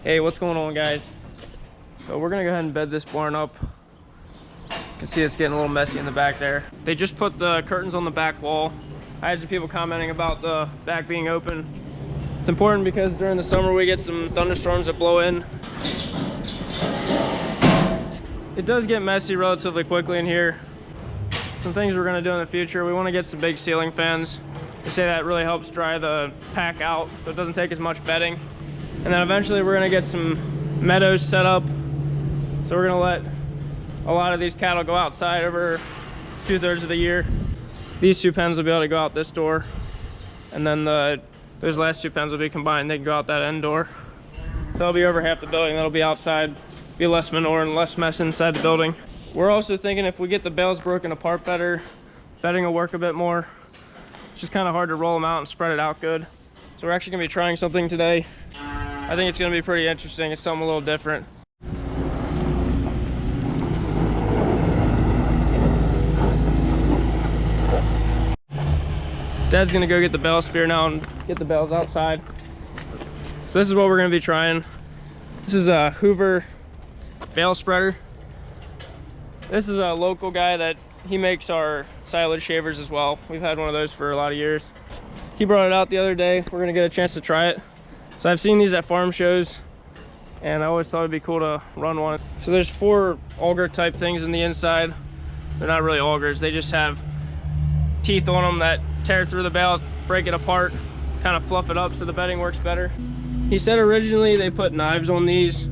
Hey, what's going on, guys? So we're gonna go ahead and bed this barn up. You can see it's getting a little messy in the back there. They just put the curtains on the back wall. I had some people commenting about the back being open. It's important because during the summer we get some thunderstorms that blow in. It does get messy relatively quickly in here. Some things we're gonna do in the future, we wanna get some big ceiling fans. They say that really helps dry the pack out, so it doesn't take as much bedding. And then eventually we're gonna get some meadows set up. So we're gonna let a lot of these cattle go outside over 2/3 of the year. These two pens will be able to go out this door. And then those last two pens will be combined. They can go out that end door. So that'll be over half the building. That'll be outside. Be less manure and less mess inside the building. We're also thinking if we get the bales broken apart better, bedding will work a bit more. It's just kind of hard to roll them out and spread it out good. So we're actually gonna be trying something today. I think it's gonna be pretty interesting. It's something a little different. Dad's gonna go get the bale spear now and get the bales outside. So this is what we're gonna be trying. This is a Hoover bale spreader. This is a local guy that he makes our silage shavers as well. We've had one of those for a lot of years. He brought it out the other day. We're gonna get a chance to try it. So I've seen these at farm shows and I always thought it'd be cool to run one. So there's 4 auger type things in the inside. They're not really augers, they just have teeth on them that tear through the bale, break it apart, kind of fluff it up so the bedding works better. He said originally they put knives on these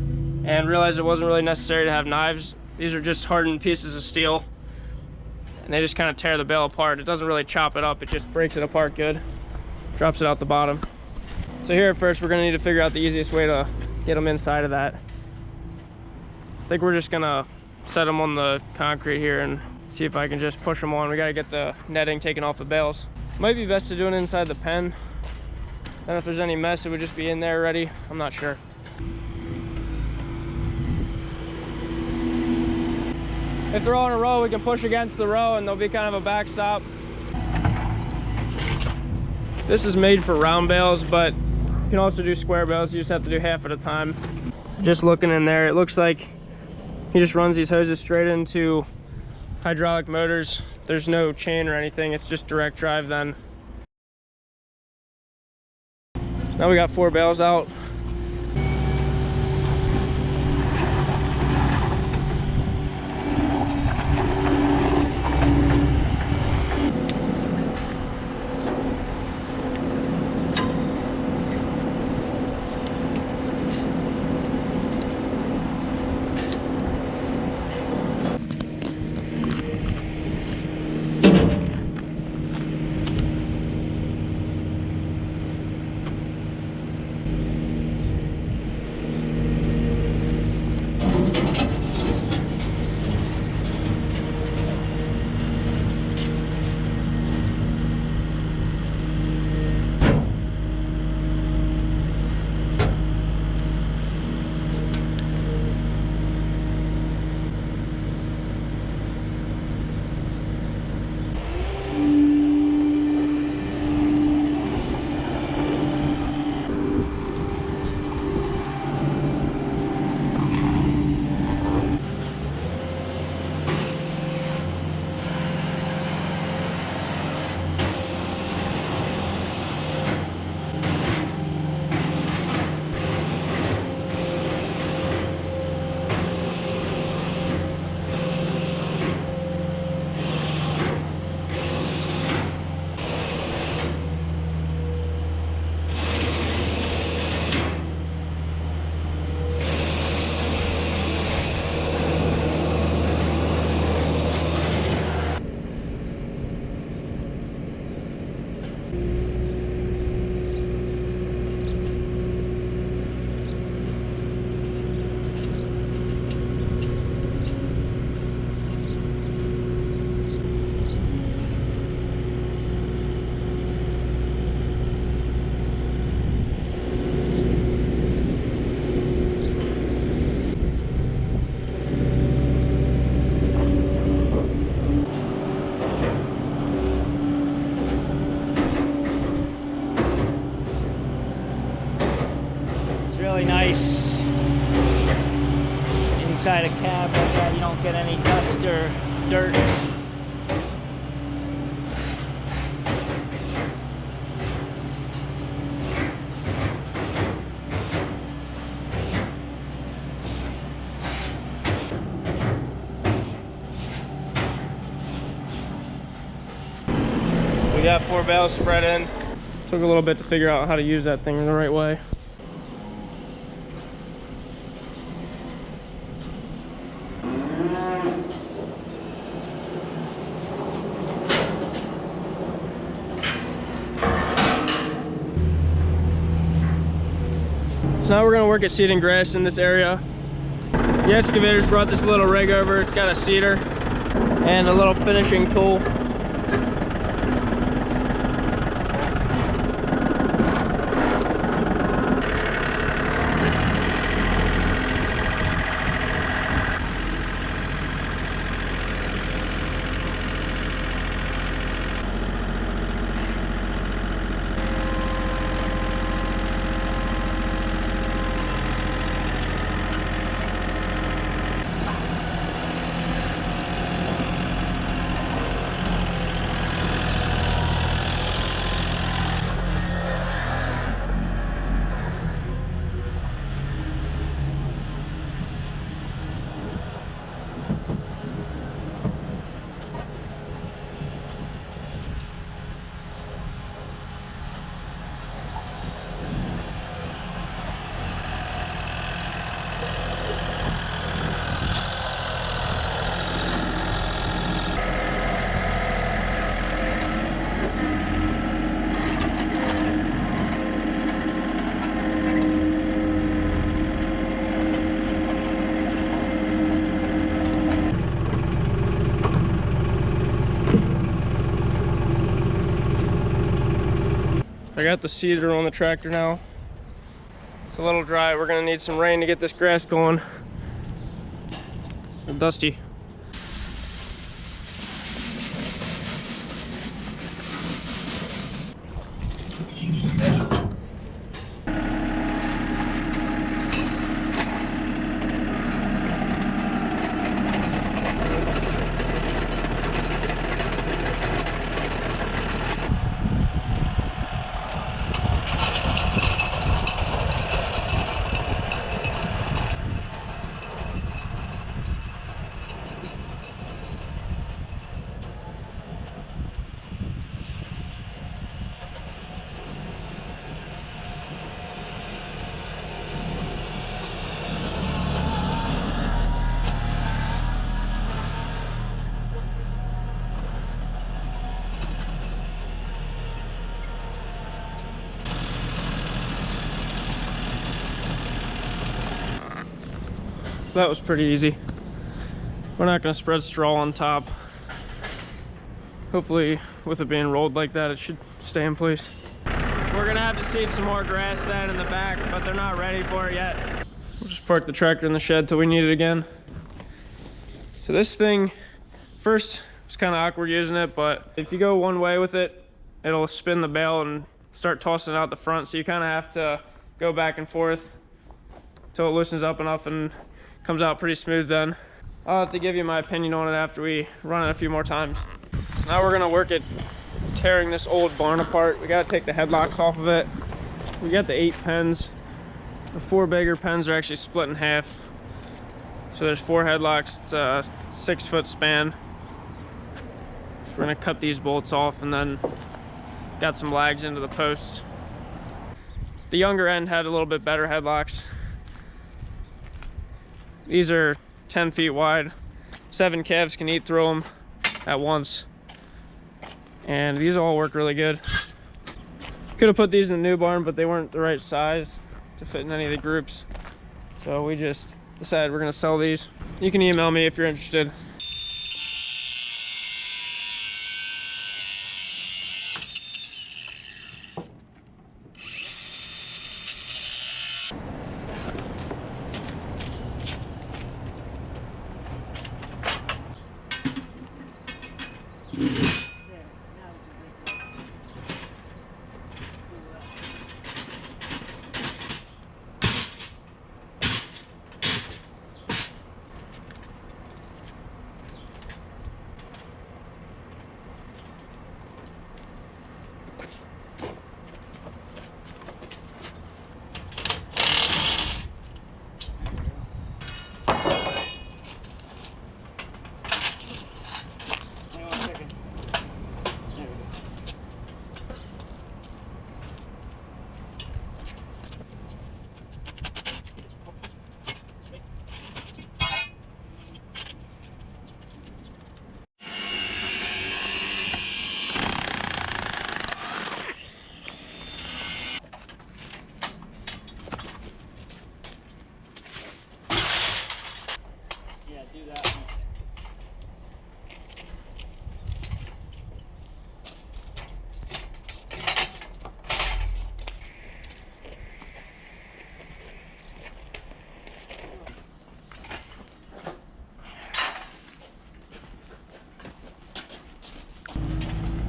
and realized it wasn't really necessary to have knives. These are just hardened pieces of steel and they just kind of tear the bale apart. It doesn't really chop it up, it just breaks it apart good, drops it out the bottom. So here at first we're gonna need to figure out the easiest way to get them inside of that. I think we're just gonna set them on the concrete here and see if I can just push them on. We gotta get the netting taken off the bales. Might be best to do it inside the pen. Then if there's any mess, it would just be in there ready. I'm not sure. If they're all in a row, we can push against the row and there'll be kind of a backstop. This is made for round bales, but you can also do square bales. You just have to do half at a time. Just looking in there, it looks like he just runs these hoses straight into hydraulic motors. There's no chain or anything, it's just direct drive then. Now we got 4 bales out. inside a cab like that, you don't get any dust or dirt. We got 4 bales spread in. Took a little bit to figure out how to use that thing the right way. So now we're gonna work at seeding grass in this area. The excavators brought this little rig over. It's got a seeder and a little finishing tool. I got the seeder on the tractor now. It's a little dry. We're gonna need some rain to get this grass going. It's dusty. That was pretty easy. We're not going to spread straw on top. Hopefully with it being rolled like that, it should stay in place. We're going to have to seed some more grass then in the back, but they're not ready for it yet. We'll just park the tractor in the shed till we need it again. So this thing, first it's kind of awkward using it, but if you go one way with it, it'll spin the bale and start tossing out the front. So you kind of have to go back and forth till it loosens up enough and comes out pretty smooth then. I'll have to give you my opinion on it after we run it a few more times. So now we're gonna work at tearing this old barn apart. We gotta take the headlocks off of it. We got the 8 pens. The 4 bigger pens are actually split in half. So there's 4 headlocks. It's a 6-foot span. So we're gonna cut these bolts off and then got some lags into the posts. The younger end had a little bit better headlocks. These are 10 feet wide. 7 calves can eat through them at once. And these all work really good. Could have put these in the new barn, but they weren't the right size to fit in any of the groups. So we just decided we're gonna sell these. You can email me if you're interested.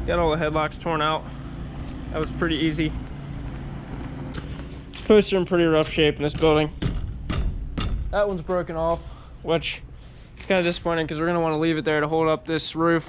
Got all the headlocks torn out. That was pretty easy. This posts are in pretty rough shape in this building. That one's broken off, which is kind of disappointing because we're gonna want to leave it there to hold up this roof.